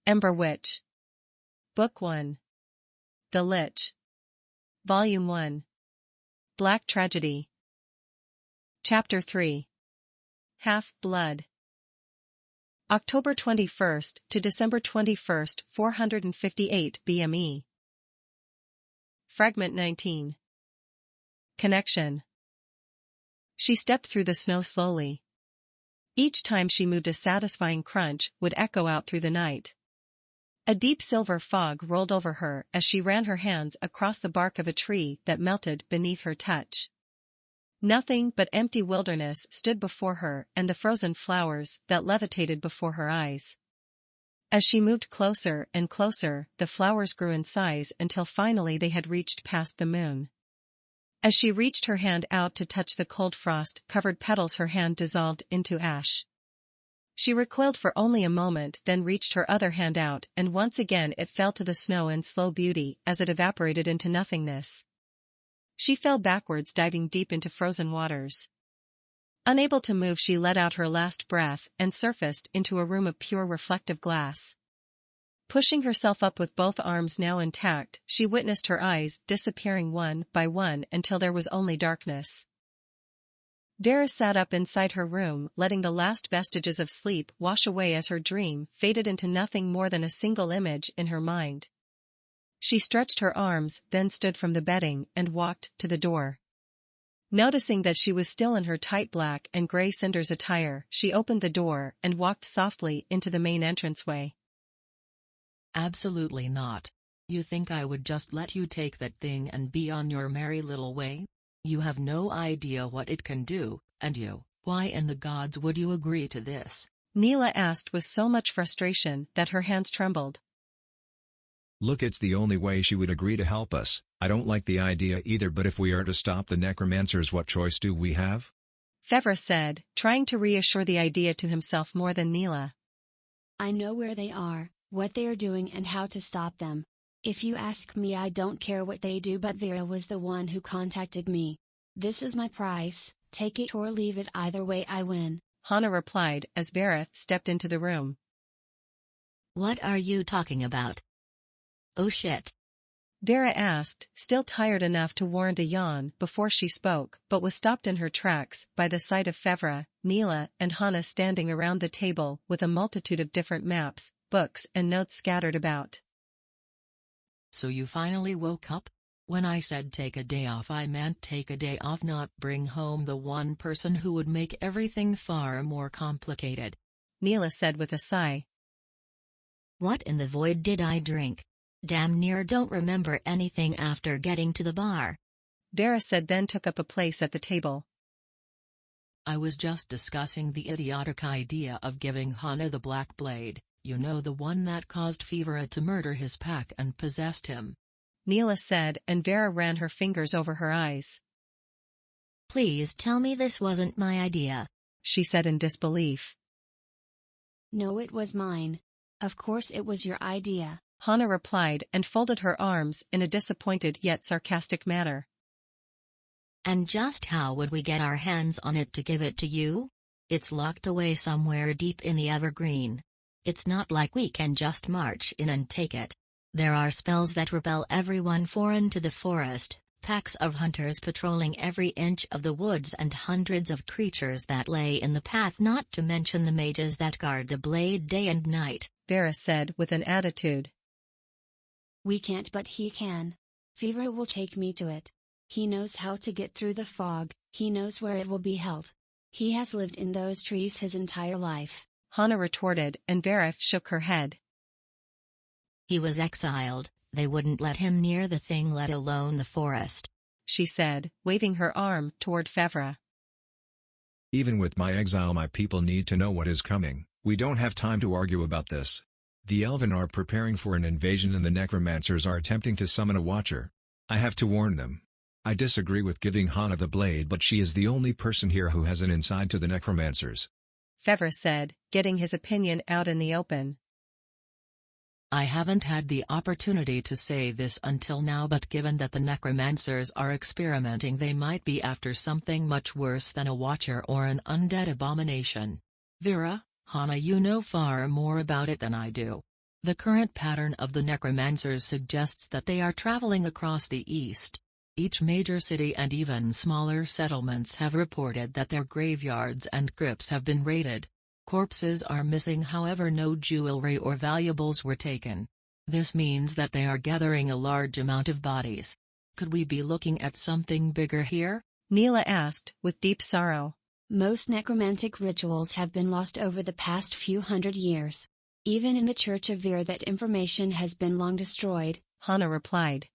Ember Witch. Book 1. The Lich. Volume 1. Black Tragedy. Chapter 3. Half-Blood. October 21st to December 21st, 458 BME. Fragment 19. Connection. She stepped through the snow slowly. Each time she moved, a satisfying crunch would echo out through the night. A deep silver fog rolled over her as she ran her hands across the bark of a tree that melted beneath her touch. Nothing but empty wilderness stood before her and the frozen flowers that levitated before her eyes. As she moved closer and closer, the flowers grew in size until finally they had reached past the moon. As she reached her hand out to touch the cold frost-covered petals, her hand dissolved into ash. She recoiled for only a moment, then reached her other hand out, and once again it fell to the snow in slow beauty as it evaporated into nothingness. She fell backwards, diving deep into frozen waters. Unable to move, she let out her last breath and surfaced into a room of pure reflective glass. Pushing herself up with both arms now intact, she witnessed her eyes disappearing one by one until there was only darkness. Vera sat up inside her room, letting the last vestiges of sleep wash away as her dream faded into nothing more than a single image in her mind. She stretched her arms, then stood from the bedding and walked to the door. Noticing that she was still in her tight black and gray cinders attire, she opened the door and walked softly into the main entranceway. Absolutely not. You think I would just let you take that thing and be on your merry little way? You have no idea what it can do, and why in the gods would you agree to this? Neela asked with so much frustration that her hands trembled. Look, it's the only way she would agree to help us. I don't like the idea either, but if we are to stop the necromancers, what choice do we have? Fevra said, trying to reassure the idea to himself more than Neela. I know where they are, what they are doing and how to stop them. If you ask me, I don't care what they do, but Vera was the one who contacted me. This is my price, take it or leave it, either way I win. Hana replied as Vera stepped into the room. What are you talking about? Oh shit. Vera asked, still tired enough to warrant a yawn before she spoke, but was stopped in her tracks by the sight of Fevra, Neela and Hana standing around the table with a multitude of different maps, books and notes scattered about. So you finally woke up? When I said take a day off, I meant take a day off, not bring home the one person who would make everything far more complicated. Neela said with a sigh. What in the void did I drink? Damn near don't remember anything after getting to the bar. Vera said, then took up a place at the table. I was just discussing the idiotic idea of giving Hana the Black Blade, you know, the one that caused Fevra to murder his pack and possessed him. Neela said, and Vera ran her fingers over her eyes. Please tell me this wasn't my idea, she said in disbelief. No, it was mine. Of course it was your idea, Hana replied and folded her arms in a disappointed yet sarcastic manner. And just how would we get our hands on it to give it to you? It's locked away somewhere deep in the evergreen. It's not like we can just march in and take it. There are spells that repel everyone foreign to the forest, packs of hunters patrolling every inch of the woods and hundreds of creatures that lay in the path, not to mention the mages that guard the blade day and night, Vera said with an attitude. We can't, but he can. Fevra will take me to it. He knows how to get through the fog, he knows where it will be held. He has lived in those trees his entire life, Hana retorted, and Vera shook her head. He was exiled, they wouldn't let him near the thing, let alone the forest, she said, waving her arm toward Fevra. Even with my exile, my people need to know what is coming. We don't have time to argue about this. The Elven are preparing for an invasion and the necromancers are attempting to summon a watcher. I have to warn them. I disagree with giving Hana the blade, but she is the only person here who has an inside to the necromancers, Fevra said, getting his opinion out in the open. I haven't had the opportunity to say this until now, but given that the necromancers are experimenting, they might be after something much worse than a watcher or an undead abomination. Vera, Hana, you know far more about it than I do. The current pattern of the necromancers suggests that they are traveling across the east. Each major city and even smaller settlements have reported that their graveyards and crypts have been raided. Corpses are missing, however no jewelry or valuables were taken. This means that they are gathering a large amount of bodies. Could we be looking at something bigger here? Neela asked, with deep sorrow. Most necromantic rituals have been lost over the past few hundred years. Even in the Church of Vera that information has been long destroyed, Hana replied.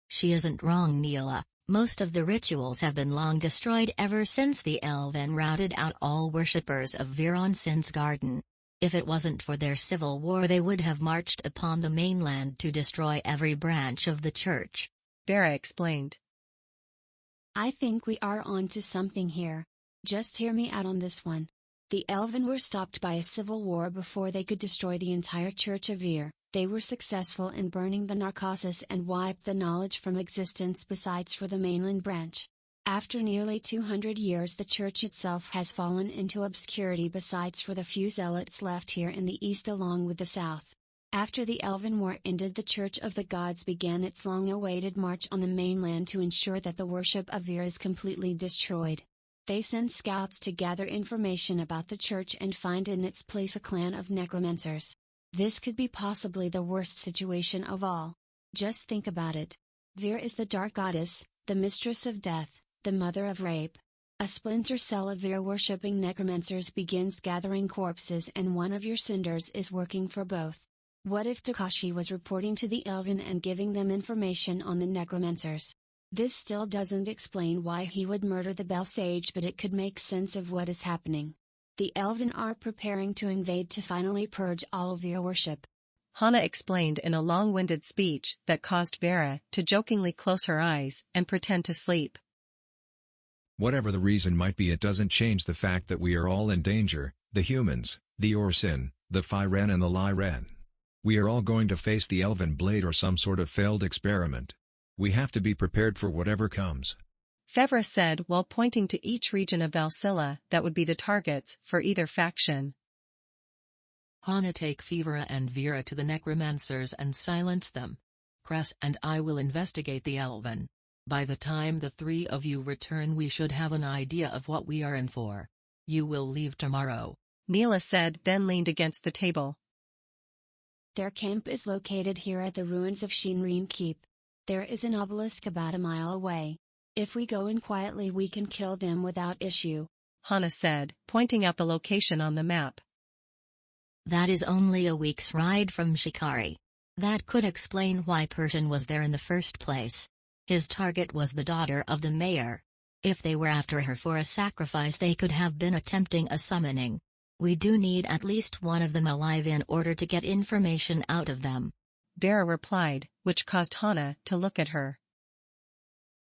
She isn't wrong, Neela. Most of the rituals have been long destroyed ever since the Elven routed out all worshippers of Veronsin's garden. If it wasn't for their civil war, they would have marched upon the mainland to destroy every branch of the church. Vera explained. I think we are on to something here. Just hear me out on this one. The Elven were stopped by a civil war before they could destroy the entire Church of Vir. They were successful in burning the Narcosis and wiped the knowledge from existence besides for the mainland branch. After nearly 200 years, the church itself has fallen into obscurity besides for the few zealots left here in the east along with the south. After the Elven War ended, the Church of the Gods began its long-awaited march on the mainland to ensure that the worship of Vir is completely destroyed. They send scouts to gather information about the church and find in its place a clan of necromancers. This could be possibly the worst situation of all. Just think about it. Vir is the dark goddess, the mistress of death, the mother of rape. A splinter cell of Vir worshipping necromancers begins gathering corpses, and one of your cinders is working for both. What if Takashi was reporting to the Elven and giving them information on the necromancers? This still doesn't explain why he would murder the Bell Sage, but it could make sense of what is happening. The Elven are preparing to invade to finally purge all Vir worship. Hana explained in a long-winded speech that caused Vera to jokingly close her eyes and pretend to sleep. Whatever the reason might be, it doesn't change the fact that we are all in danger, the humans, the Orsin, the Fyren and the Lyren. We are all going to face the Elven Blade or some sort of failed experiment. We have to be prepared for whatever comes. Fevra said while pointing to each region of Valsilla that would be the targets for either faction. Hana, take Fevra and Vera to the necromancers and silence them. Cress and I will investigate the Elven. By the time the three of you return, we should have an idea of what we are in for. You will leave tomorrow, Neela said, then leaned against the table. Their camp is located here at the ruins of Shinrin Keep. There is an obelisk about a mile away. If we go in quietly, we can kill them without issue, Hana said, pointing out the location on the map. That is only a week's ride from Shikari. That could explain why Persian was there in the first place. His target was the daughter of the mayor. If they were after her for a sacrifice, they could have been attempting a summoning. We do need at least one of them alive in order to get information out of them, Vera replied, which caused Hana to look at her.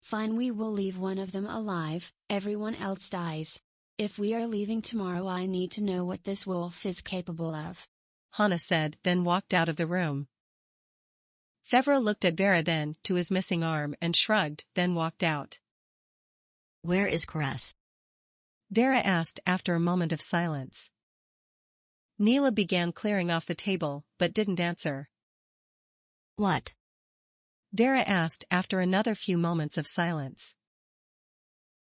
Fine, we will leave one of them alive, everyone else dies. If we are leaving tomorrow, I need to know what this wolf is capable of, Hana said, then walked out of the room. Fevra looked at Vera, then to his missing arm, and shrugged, then walked out. Where is Cress? Vera asked after a moment of silence. Neela began clearing off the table, but didn't answer. What? Vera asked after another few moments of silence.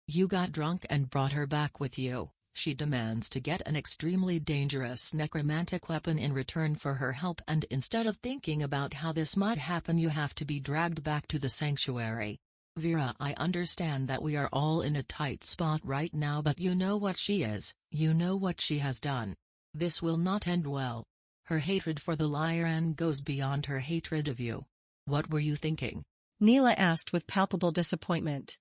You got drunk and brought her back with you. She demands to get an extremely dangerous necromantic weapon in return for her help, and instead of thinking about how this might happen, you have to be dragged back to the sanctuary. Vera, I understand that we are all in a tight spot right now, but you know what she is, you know what she has done. This will not end well. Her hatred for the Lyran goes beyond her hatred of you. What were you thinking? Neela asked with palpable disappointment.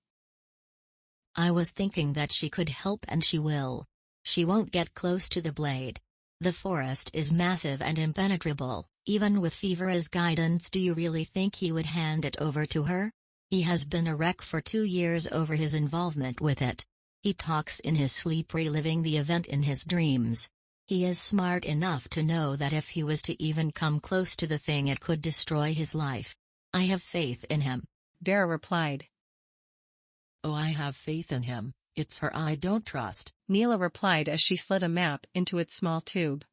I was thinking that she could help, and she will. She won't get close to the blade. The forest is massive and impenetrable. Even with Fevra's guidance, do you really think he would hand it over to her? He has been a wreck for 2 years over his involvement with it. He talks in his sleep, reliving the event in his dreams. He is smart enough to know that if he was to even come close to the thing, it could destroy his life. I have faith in him, Vera replied. Oh, I have faith in him. It's her I don't trust, Neela replied as she slid a map into its small tube.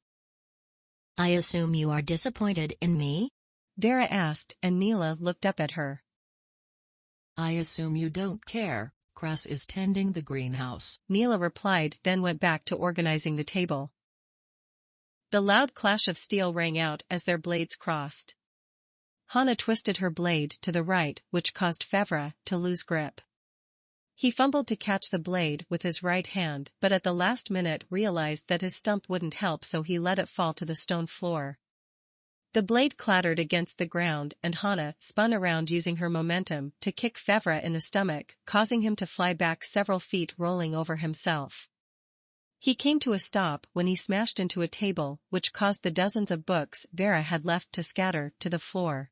I assume you are disappointed in me? Vera asked, and Neela looked up at her. I assume you don't care, Cress is tending the greenhouse. Neela replied, then went back to organizing the table. The loud clash of steel rang out as their blades crossed. Hana twisted her blade to the right, which caused Fevra to lose grip. He fumbled to catch the blade with his right hand, but at the last minute realized that his stump wouldn't help, so he let it fall to the stone floor. The blade clattered against the ground and Hana spun around using her momentum to kick Fevra in the stomach, causing him to fly back several feet, rolling over himself. He came to a stop when he smashed into a table, which caused the dozens of books Vera had left to scatter to the floor.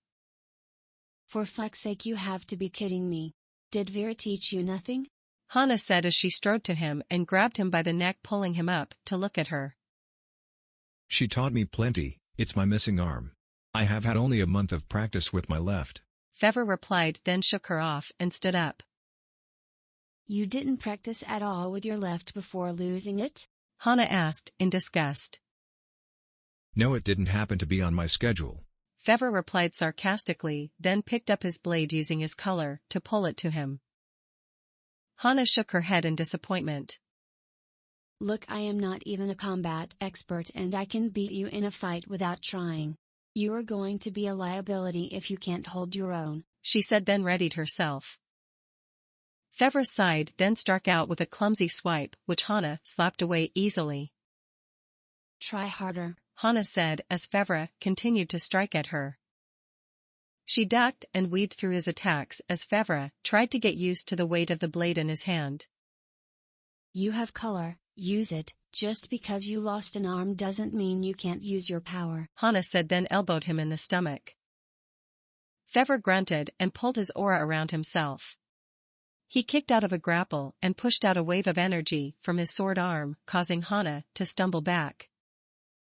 For fuck's sake, you have to be kidding me. Did Vera teach you nothing? Hana said as she strode to him and grabbed him by the neck, pulling him up to look at her. She taught me plenty, it's my missing arm. I have had only a month of practice with my left. Fevra replied, then shook her off and stood up. You didn't practice at all with your left before losing it? Hana asked, in disgust. No, it didn't happen to be on my schedule. Fevra replied sarcastically, then picked up his blade using his color to pull it to him. Hana shook her head in disappointment. Look, I am not even a combat expert and I can beat you in a fight without trying. You are going to be a liability if you can't hold your own, she said, then readied herself. Fevra sighed, then struck out with a clumsy swipe, which Hana slapped away easily. Try harder, Hana said as Fevra continued to strike at her. She ducked and weaved through his attacks as Fevra tried to get used to the weight of the blade in his hand. You have color, use it. Just because you lost an arm doesn't mean you can't use your power, Hana said, then elbowed him in the stomach. Fevra grunted and pulled his aura around himself. He kicked out of a grapple and pushed out a wave of energy from his sword arm, causing Hana to stumble back.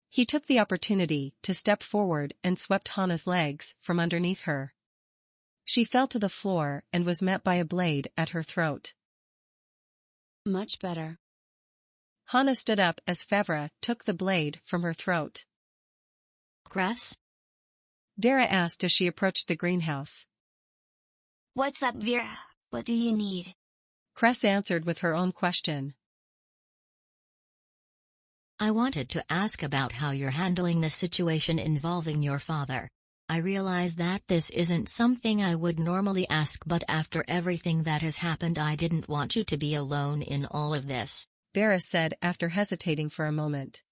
He took the opportunity to step forward and swept Hana's legs from underneath her. She fell to the floor and was met by a blade at her throat. Much better. Hana stood up as Fevra took the blade from her throat. Cress? Vera asked as she approached the greenhouse. What's up, Vera? What do you need? Cress answered with her own question. I wanted to ask about how you're handling the situation involving your father. I realize that this isn't something I would normally ask, but after everything that has happened, I didn't want you to be alone in all of this, Vera said after hesitating for a moment.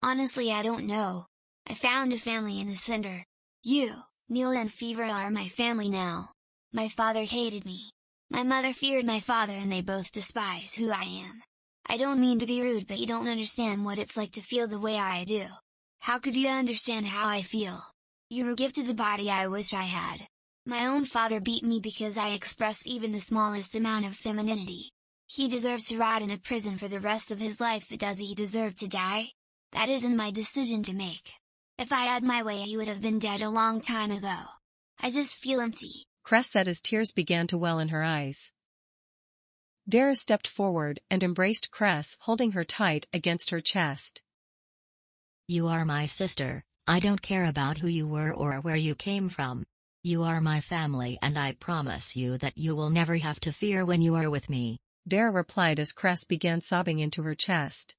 Honestly, I don't know. I found a family in the center. You, Neil and Fevra are my family now. My father hated me. My mother feared my father and they both despise who I am. I don't mean to be rude, but you don't understand what it's like to feel the way I do. How could you understand how I feel? You were gifted the body I wish I had. My own father beat me because I expressed even the smallest amount of femininity. He deserves to rot in a prison for the rest of his life, but does he deserve to die? That isn't my decision to make. If I had my way, he would have been dead a long time ago. I just feel empty, Cress said as tears began to well in her eyes. Vera stepped forward and embraced Cress, holding her tight against her chest. You are my sister. I don't care about who you were or where you came from. You are my family and I promise you that you will never have to fear when you are with me, Vera replied as Cress began sobbing into her chest.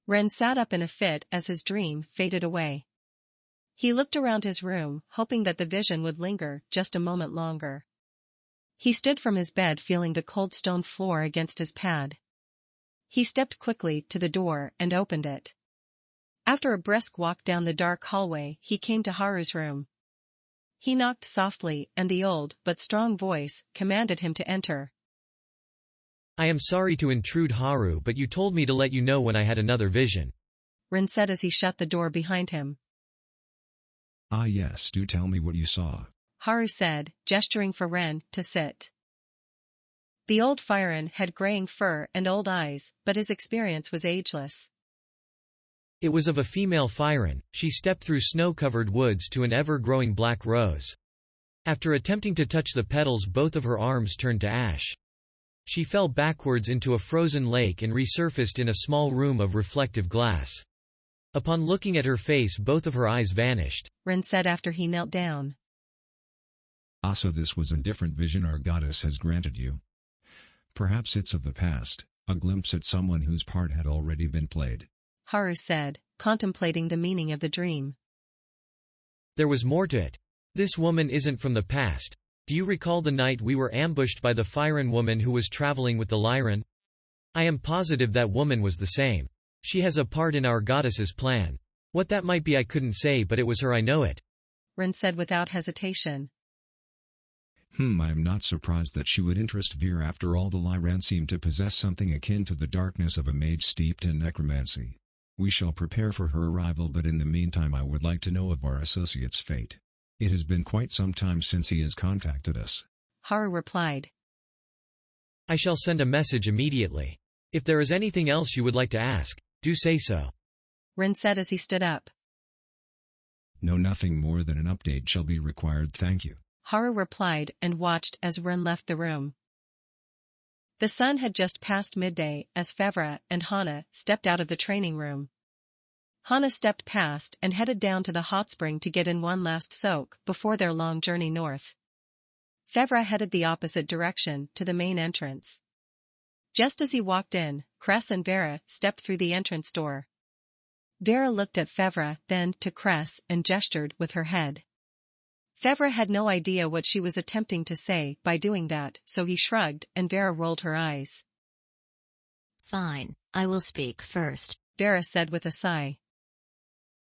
Ren sat up in a fit as his dream faded away. He looked around his room, hoping that the vision would linger just a moment longer. He stood from his bed feeling the cold stone floor against his pad. He stepped quickly to the door and opened it. After a brisk walk down the dark hallway, he came to Haru's room. He knocked softly and the old but strong voice commanded him to enter. I am sorry to intrude, Haru, but you told me to let you know when I had another vision, Ren said as he shut the door behind him. Ah yes, do tell me what you saw. Haru said, gesturing for Ren to sit. The old Firen had graying fur and old eyes, but his experience was ageless. It was of a female Firen. She stepped through snow-covered woods to an ever-growing black rose. After attempting to touch the petals, both of her arms turned to ash. She fell backwards into a frozen lake and resurfaced in a small room of reflective glass. Upon looking at her face, both of her eyes vanished. Ren said after he knelt down. Ah, so this was a different vision our goddess has granted you. Perhaps it's of the past, a glimpse at someone whose part had already been played. Haru said, contemplating the meaning of the dream. There was more to it. This woman isn't from the past. Do you recall the night we were ambushed by the Fyron woman who was traveling with the Lyran? I am positive that woman was the same. She has a part in our goddess's plan. What that might be I couldn't say, but it was her, I know it. Ren said without hesitation. I am not surprised that she would interest Vera. After all, the Lyran seem to possess something akin to the darkness of a mage steeped in necromancy. We shall prepare for her arrival, but in the meantime I would like to know of our associate's fate. It has been quite some time since he has contacted us. Haru replied. I shall send a message immediately. If there is anything else you would like to ask, do say so. Ren said as he stood up. No, nothing more than an update shall be required, thank you. Haru replied and watched as Ren left the room. The sun had just passed midday as Fevra and Hana stepped out of the training room. Hana stepped past and headed down to the hot spring to get in one last soak before their long journey north. Fevra headed the opposite direction to the main entrance. Just as he walked in, Cress and Vera stepped through the entrance door. Vera looked at Fevra, then to Cress and gestured with her head. Fevra had no idea what she was attempting to say by doing that, so he shrugged and Vera rolled her eyes. Fine, I will speak first, Vera said with a sigh.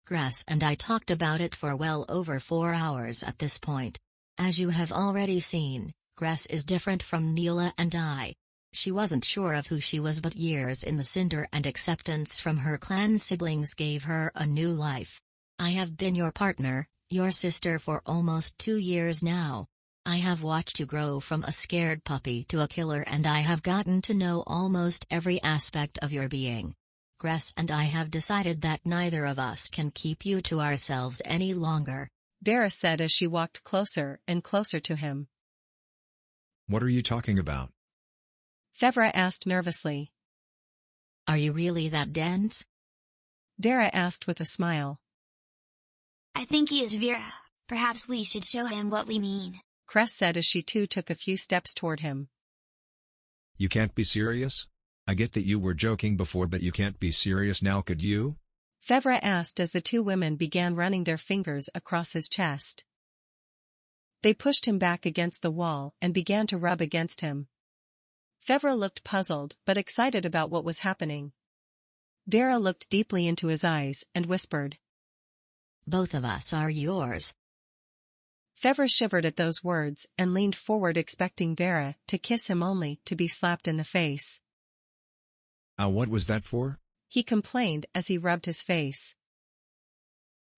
Cress and I talked about it for well over 4 hours at this point. As you have already seen, Cress is different from Neela and I. She wasn't sure of who she was, but years in the Cinder and acceptance from her clan siblings gave her a new life. I have been your partner, your sister, for almost 2 years now. I have watched you grow from a scared puppy to a killer, and I have gotten to know almost every aspect of your being. Cress and I have decided that neither of us can keep you to ourselves any longer, Vera said as she walked closer and closer to him. What are you talking about? Fevra asked nervously. Are you really that dense? Vera asked with a smile. I think he is Vera. Perhaps we should show him what we mean, Cress said as she too took a few steps toward him. You can't be serious? I get that you were joking before, but you can't be serious now, could you? Fevra asked as the two women began running their fingers across his chest. They pushed him back against the wall and began to rub against him. Fevra looked puzzled but excited about what was happening. Vera looked deeply into his eyes and whispered. Both of us are yours. Fevra shivered at those words and leaned forward, expecting Vera to kiss him, only to be slapped in the face. What was that for? He complained as he rubbed his face.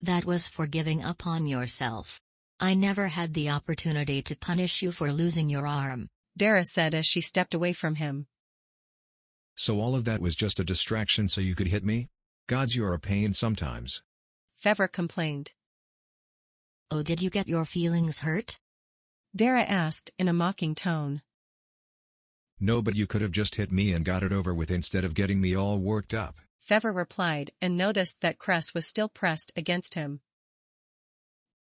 That was for giving up on yourself. I never had the opportunity to punish you for losing your arm, Vera said as she stepped away from him. So all of that was just a distraction so you could hit me? Gods, you're a pain sometimes. Fevra complained. Oh, did you get your feelings hurt? Vera asked in a mocking tone. No, but you could have just hit me and got it over with instead of getting me all worked up. Fevra replied and noticed that Cress was still pressed against him.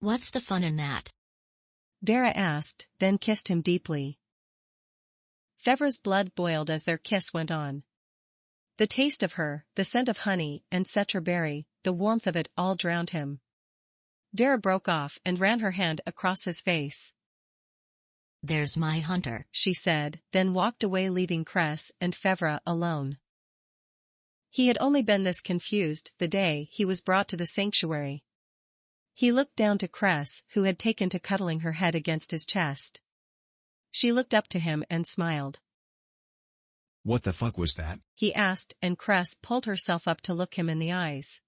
What's the fun in that? Vera asked, then kissed him deeply. Fevra's blood boiled as their kiss went on. The taste of her, the scent of honey and citra berry, the warmth of it all drowned him. Vera broke off and ran her hand across his face. There's my hunter, she said, then walked away, leaving Cress and Fevra alone. He had only been this confused the day he was brought to the sanctuary. He looked down to Cress, who had taken to cuddling her head against his chest. She looked up to him and smiled. What the fuck was that? He asked, and Cress pulled herself up to look him in the eyes.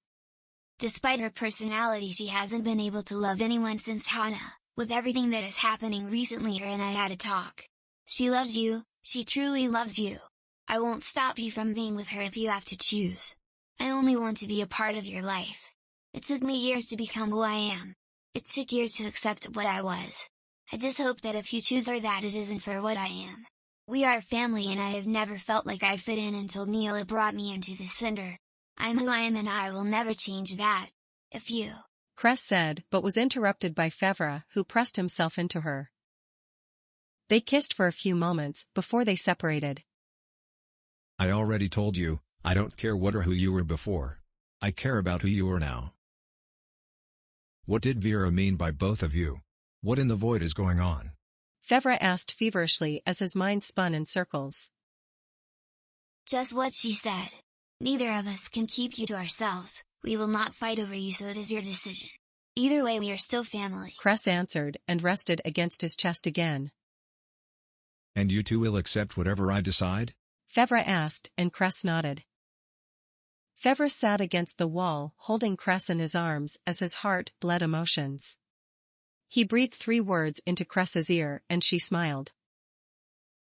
Despite her personality, she hasn't been able to love anyone since Hana. With everything that is happening recently, her and I had a talk. She loves you, she truly loves you. I won't stop you from being with her if you have to choose. I only want to be a part of your life. It took me years to become who I am. It took years to accept what I was. I just hope that if you choose her, that it isn't for what I am. We are family, and I have never felt like I fit in until Neela brought me into the Cinder. I'm who I am and I will never change that. If you... Cress said, but was interrupted by Fevra, who pressed himself into her. They kissed for a few moments, before they separated. I already told you, I don't care what or who you were before. I care about who you are now. What did Vera mean by both of you? What in the void is going on? Fevra asked feverishly as his mind spun in circles. Just what she said. Neither of us can keep you to ourselves, we will not fight over you, so it is your decision. Either way we are still family. Cress answered and rested against his chest again. And you two will accept whatever I decide? Fevra asked, and Cress nodded. Fevra sat against the wall, holding Cress in his arms as his heart bled emotions. He breathed 3 words into Cress's ear and she smiled.